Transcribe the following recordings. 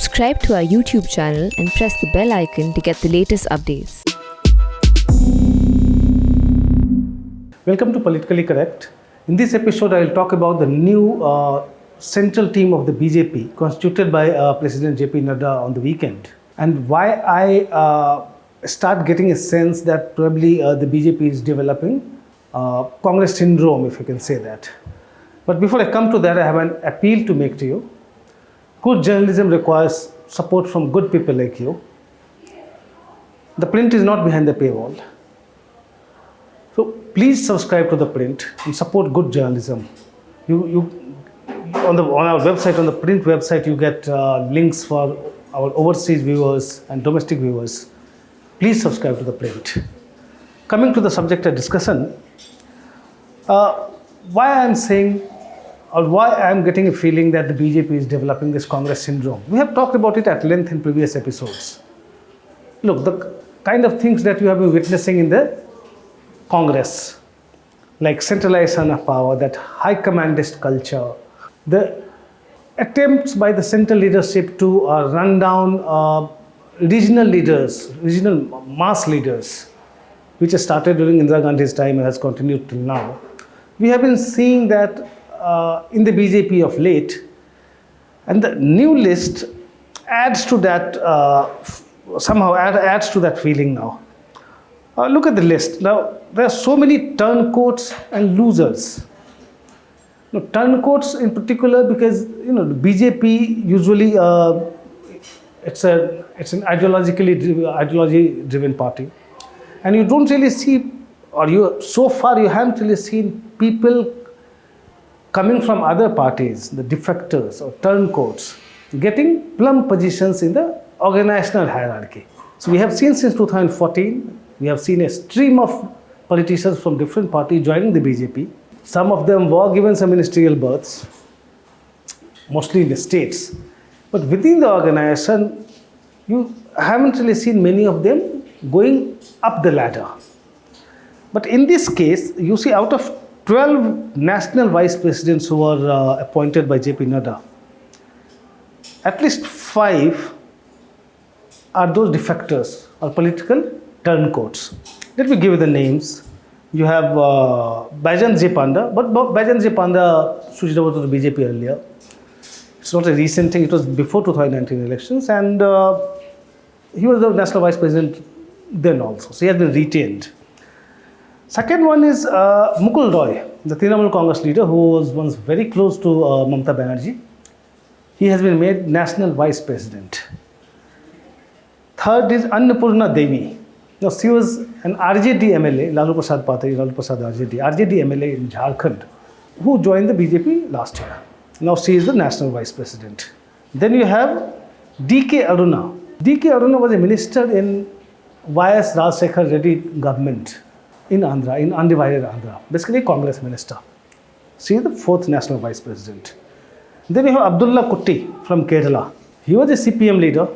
Subscribe to our YouTube channel and press the bell icon to get the latest updates. Welcome to Politically Correct. In this episode, I will talk about the new central team of the BJP constituted by President JP Nadda on the weekend, and why I start getting a sense that probably the BJP is developing Congress syndrome, if you can say that. But before I come to that, I have an appeal to make to you. Good journalism requires support from good people like you. The print is not behind the paywall. So please subscribe to the print and support good journalism. On our website, on the print website, you get links for our overseas viewers and domestic viewers. Please subscribe to the print. Coming to the subject of discussion, why I am saying, or why I am getting a feeling that the BJP is developing this Congress syndrome. We have talked about it at length in previous episodes. Look, the kind of things that you have been witnessing in the Congress, like centralization of power, that high commandist culture, the attempts by the central leadership to run down regional leaders, regional mass leaders, which has started during Indira Gandhi's time and has continued till now. We have been seeing that in the BJP of late, and the new list adds to that, somehow adds to that feeling now. Look at the list. Now, there are so many turncoats and losers. Now, turncoats in particular, because the BJP usually it's an ideology-driven party, and you don't really see, or you haven't really seen people coming from other parties, the defectors or turncoats, getting plum positions in the organisational hierarchy. So we have seen since 2014, we have seen a stream of politicians from different parties joining the BJP. Some of them were given some ministerial berths, mostly in the states. But within the organisation, you haven't really seen many of them going up the ladder. But in this case, you see out of 12 national vice presidents who were appointed by JP Nadda, at least 5 are those defectors or political turncoats. Let me give you the names. You have Baijan J. Panda, but Baijan J. Panda switched over to the BJP earlier. It's not a recent thing, it was before 2019 elections, and he was the national vice president then also, so he has been retained. Second one is Mukul Roy, the Trinamool Congress leader who was once very close to Mamata Banerjee. He has been made national vice president. Third is Annapurna Devi. Now, she was an RJD MLA, Lalu Prasad Patari, Lalu Prasad RJD MLA in Jharkhand, who joined the BJP last year. Now, she is the national vice president. Then you have DK Aruna. DK Aruna was a minister in YS Rajsekhar Reddy government in Andhra, in undivided Andhra, basically Congress minister. She is the 4th national vice president. Then you have Abdullah Kutti from Kerala. He was a CPM leader,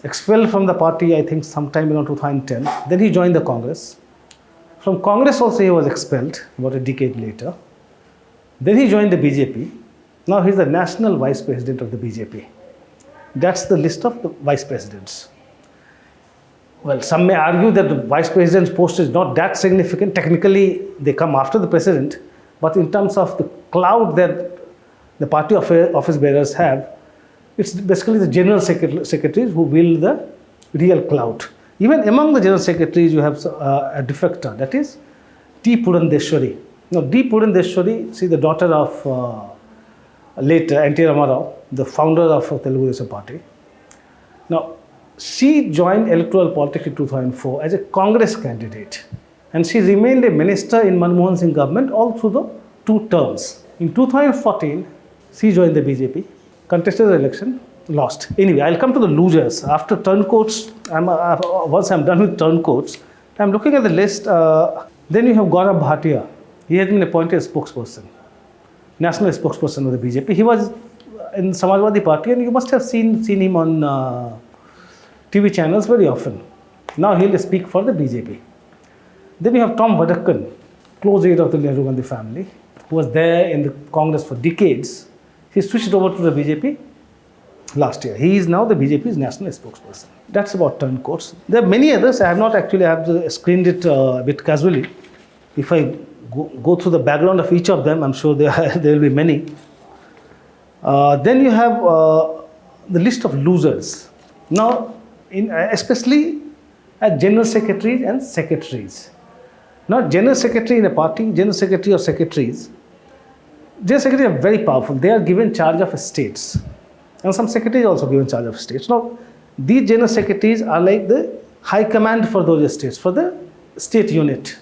expelled from the party, I think, sometime around 2010. Then he joined the Congress. From Congress also he was expelled about a decade later. Then he joined the BJP. Now he is the national vice president of the BJP. That's the list of the vice presidents. Well, some may argue that the vice president's post is not that significant. Technically, they come after the president. But in terms of the clout that the party office bearers have, it's basically the general secretaries who wield the real clout. Even among the general secretaries, you have a defector, that is T. Purandeshwari. Now, D. Purandeshwari, she is the daughter of late N.T. Ramarao, the founder of Telugu Desam Party. Now, she joined electoral politics in 2004 as a Congress candidate, and she remained a minister in Manmohan Singh government all through the 2 terms. In 2014, she joined the BJP, contested the election, lost. Anyway, I'll come to the losers. After turncoats, once I'm done with turncoats, I'm looking at the list. Then you have Gaurav Bhatia. He has been appointed as spokesperson, national spokesperson of the BJP. He was in Samajwadi Party, and you must have seen him on TV channels very often. Now he'll speak for the BJP. Then you have Tom Vadakkan, close aide of the Nehru Gandhi family, who was there in the Congress for decades. He switched over to the BJP last year. He is now the BJP's national spokesperson. That's about Turncoats. There are many others. I have not actually, I have screened it a bit casually. If I go through the background of each of them, I'm sure there will be many. Then you have the list of losers. Now, especially as general secretaries and secretaries. Now, general secretary in a party, general secretary or secretaries, general secretaries are very powerful. They are given charge of states. And some secretaries also given charge of states. Now, these general secretaries are like the high command for those states, for the state unit.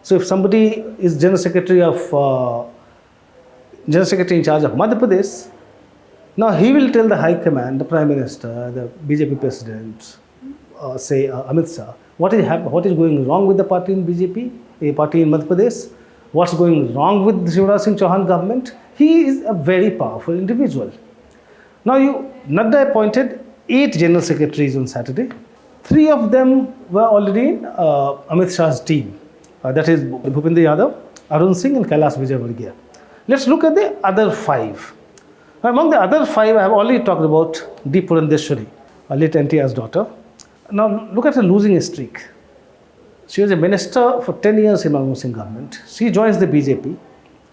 So, if somebody is general secretary in charge of Madhya Pradesh, now he will tell the high command, the prime minister, the BJP president, say Amit Shah, what is going wrong with the party in BJP, a party in Madhya Pradesh, what's going wrong with the Shivraj Singh Chauhan government. He is a very powerful individual. Now, Nadda appointed 8 general secretaries on Saturday. 3 of them were already in Amit Shah's team. That is Bhupendra Yadav, Arun Singh and Kailash Vijayvargiya. Let's look at the other 5. Among the other 5, I have already talked about D. Purandeshwari, late NTR's daughter. Now, look at her losing streak. She was a minister for 10 years in Manmohan Singh government. She joins the BJP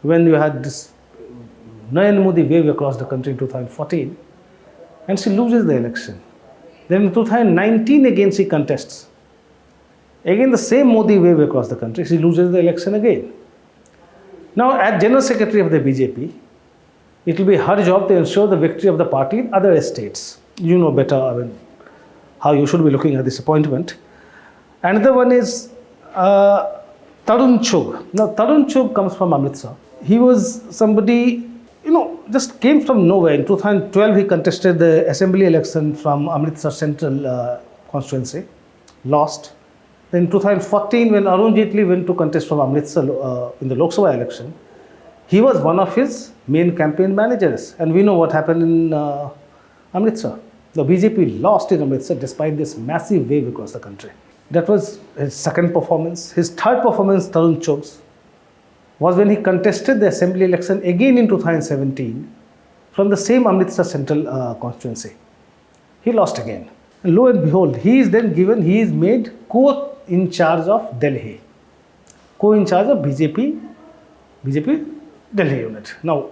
when you had this Narendra Modi wave across the country in 2014, and she loses the election. Then in 2019 again she contests. Again the same Modi wave across the country, she loses the election again. Now, as General Secretary of the BJP, it will be her job to ensure the victory of the party in other states. You know better how you should be looking at this appointment. Another one is Tarun Chugh. Now, Tarun Chugh comes from Amritsar. He was somebody, just came from nowhere. In 2012, he contested the assembly election from Amritsar Central constituency, lost. Then in 2014, when Arun Jaitley went to contest from Amritsar in the Lok Sabha election, he was one of his main campaign managers. And we know what happened in Amritsar. The BJP lost in Amritsar despite this massive wave across the country. That was his second performance. His third performance, Tarun Chugh's, was when he contested the assembly election again in 2017 from the same Amritsar Central constituency. He lost again. And lo and behold, he is made co-in charge of Delhi. Co-in charge of BJP Delhi unit. Now,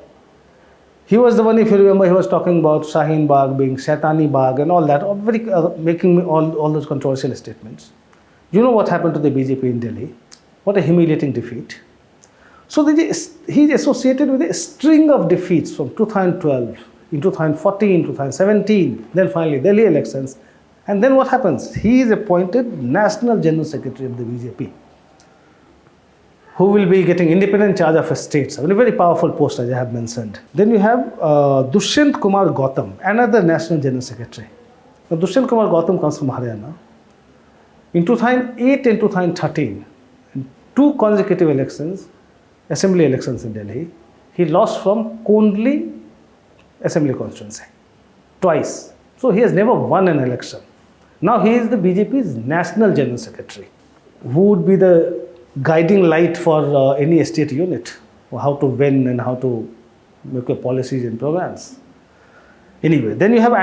he was the one, if you remember, he was talking about Shaheen Bagh being Shaitani Bagh and all that, making all those controversial statements. You know what happened to the BJP in Delhi? What a humiliating defeat. So he's associated with a string of defeats from 2012, in 2014, 2017, then finally Delhi elections. And then what happens? He is appointed National General Secretary of the BJP, who will be getting independent charge of states. A very powerful post, as I have mentioned. Then you have Dushyant Kumar Gautam, another National General Secretary. Now, Dushyant Kumar Gautam comes from Haryana. In 2008 and 2013, in 2 consecutive elections, assembly elections in Delhi, he lost from Kondli assembly constituency twice. So he has never won an election. Now he is the BJP's National General Secretary, who would be the guiding light for any state unit, or how to win and how to make your policies and programs. Anyway, then you have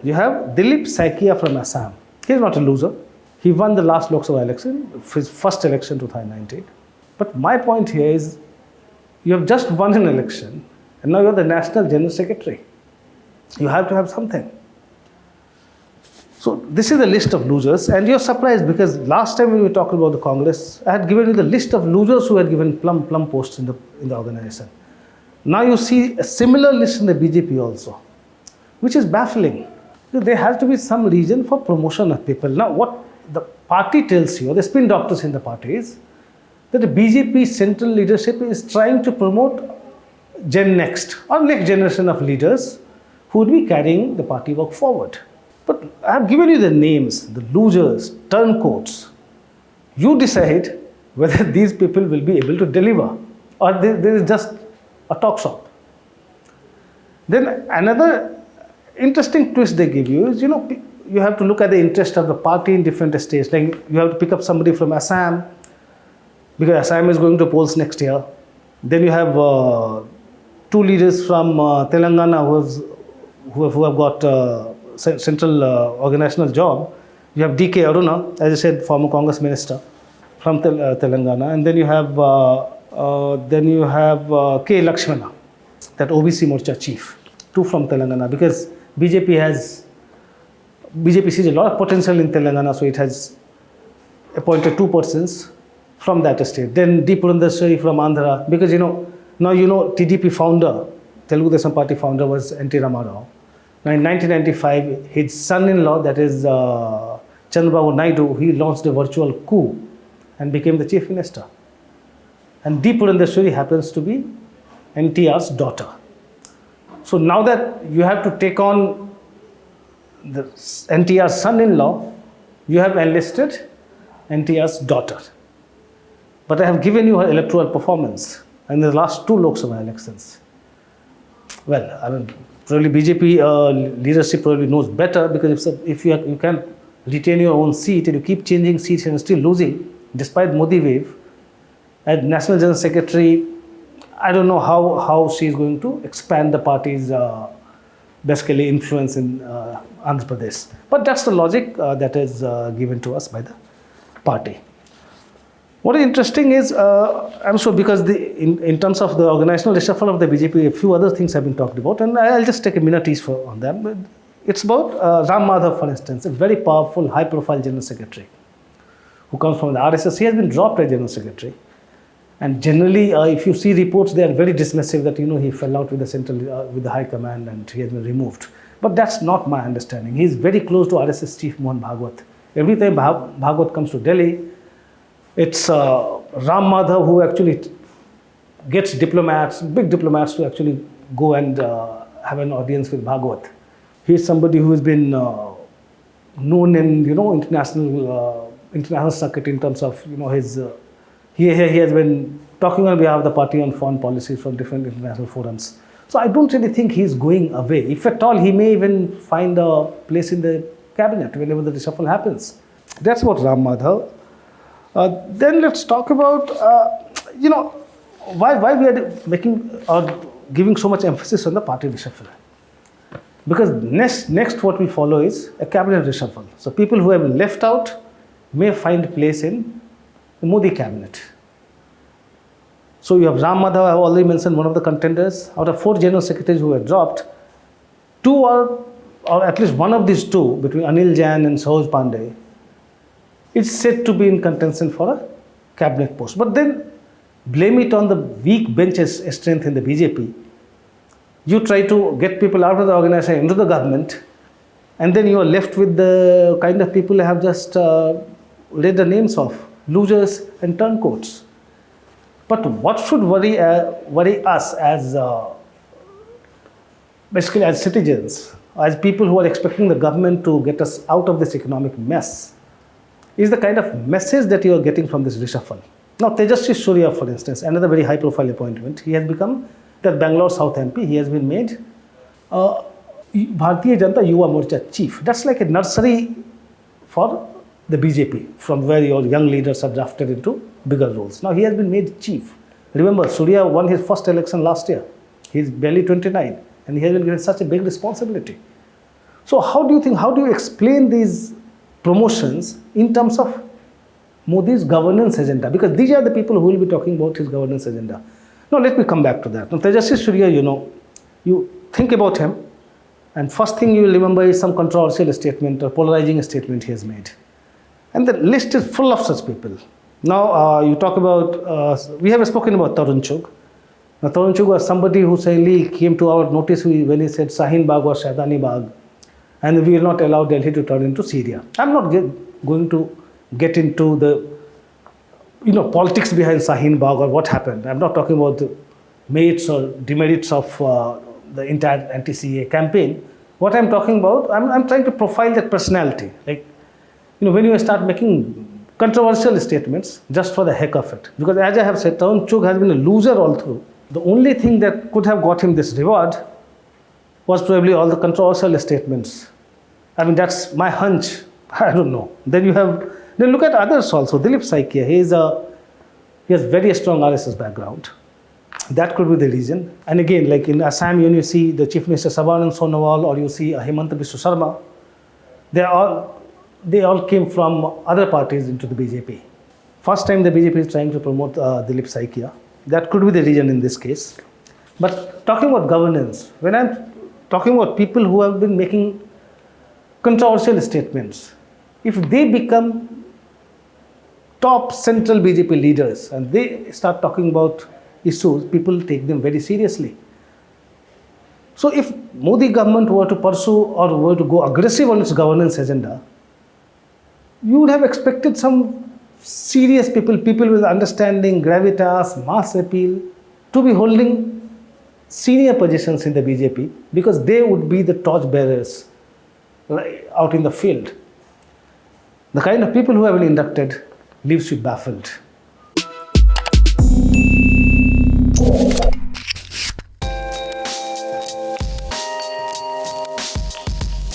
You have Dilip Saikia from Assam. He is not a loser. He won the last Lok Sabha election, his first election 2019. But my point here is, you have just won an election and now you are the National General Secretary. You have to have something. So this is the list of losers, and you're surprised because last time when we talked about the Congress, I had given you the list of losers who had given plum posts in the organization. Now you see a similar list in the BJP also, which is baffling. There has to be some reason for promotion of people. Now what the party tells you, or the spin doctors in the party, is that the BJP central leadership is trying to promote Gen Next, or next generation of leaders who would be carrying the party work forward. But I have given you the names, the losers, turncoats. You decide whether these people will be able to deliver, or there is just a talk shop. Then another interesting twist they give you is, you have to look at the interest of the party in different states. Like you have to pick up somebody from Assam, because Assam is going to polls next year. Then you have 2 leaders from Telangana who have got central organizational job. You have DK Aruna, as I said, former Congress minister from Telangana, and then you have K Lakshmana, that OBC Morcha chief, two from Telangana, because BJP sees a lot of potential in Telangana, so it has appointed two persons from that state. Then D. Purandaswari from Andhra, because now TDP founder, Telugu Desam Party founder was N.T. Ramarao. Now in 1995, his son-in-law, that is Chandrababu Naidu, he launched a virtual coup and became the chief minister. And D. Purandaswari happens to be NTR's daughter. So now that you have to take on the NTR's son-in-law, you have enlisted NTR's daughter. But I have given you her electoral performance in the last two Lok Sabha elections. Well, I mean, probably BJP leadership probably knows better, because if you can retain your own seat and you keep changing seats and still losing, despite Modi wave, as National General Secretary, I don't know how she is going to expand the party's basically influence in Andhra Pradesh. But that's the logic that is given to us by the party. What is interesting is, I'm sure because in terms of the organizational reshuffle of the BJP, a few other things have been talked about, and I'll just take a minute each on them. But it's about Ram Madhav, for instance, a very powerful, high-profile general secretary who comes from the RSS. He has been dropped as general secretary. And generally, if you see reports, they are very dismissive that, he fell out with the central, with the high command and he has been removed. But that's not my understanding. He is very close to RSS chief Mohan Bhagwat. Every time Bhagwat comes to Delhi, it's Ram Madhav who actually gets diplomats, big diplomats, to actually go and have an audience with Bhagwat. He is somebody who has been known in, international circuit in terms of, his... He has been talking on behalf of the party on foreign policy from different international forums. So I don't really think he's going away. If at all, he may even find a place in the cabinet whenever the reshuffle happens. That's about Ram Madhav. Then let's talk about, why we are making or giving so much emphasis on the party reshuffle. Because next what we follow is a cabinet reshuffle. So people who have been left out may find place in the Modi cabinet. So you have Ram Madhav, I have already mentioned, one of the contenders. Out of 4 general secretaries who were dropped, 2 are, or at least one of these 2, between Anil Jain and Sahoj Pandey, is said to be in contention for a cabinet post. But then blame it on the weak bench strength in the BJP. You try to get people out of the organization into the government, and then you are left with the kind of people who have just read the names of losers and turncoats. But what should worry us as basically as citizens, as people who are expecting the government to get us out of this economic mess, is the kind of message that you are getting from this reshuffle. Now, Tejasvi Surya, for instance, another very high-profile appointment, he has become the Bangalore South MP. He has been made Bharatiya Janata Yuva Morcha chief. That's like a nursery for the BJP, from where your young leaders are drafted into bigger roles. Now he has been made chief. Remember, Surya won his first election last year. He's barely 29, and he has been given such a big responsibility. So how do you explain these promotions in terms of Modi's governance agenda? Because these are the people who will be talking about his governance agenda. Now let me come back to that. Now Tejasvi Surya, you think about him, and first thing you will remember is some controversial statement or polarizing statement he has made. And the list is full of such people. Now you talk about, we have spoken about Tarun Chugh. Now Tarun Chugh was somebody who suddenly came to our notice when he said Shaheen Bagh was Shahdani Bagh, and we will not allow Delhi to turn into Syria. I'm not going to get into the politics behind Shaheen Bagh or what happened. I'm not talking about the merits or demerits of the entire anti-CA campaign. What I'm talking about, I'm trying to profile that personality. Like, when you start making controversial statements just for the heck of it. Because as I have said, Tarun Chugh has been a loser all through. The only thing that could have got him this reward was probably all the controversial statements. I mean, that's my hunch. I don't know. Then look at others also. Dilip Saikia, he has very strong RSS background. That could be the reason. And again, like in Assam, when you see the Chief Minister Sarbanand Sonowal or you see Hemanta Biswa Sharma, they all came from other parties into the BJP. First time the BJP is trying to promote Dilip Saikia. That could be the reason in this case. But talking about governance, when I'm talking about people who have been making controversial statements, if they become top central BJP leaders and they start talking about issues, people take them very seriously. So if Modi government were to pursue or were to go aggressive on its governance agenda, you would have expected some serious people with understanding, gravitas, mass appeal, to be holding senior positions in the BJP because they would be the torch bearers out in the field. The kind of people who have been inducted leaves you baffled.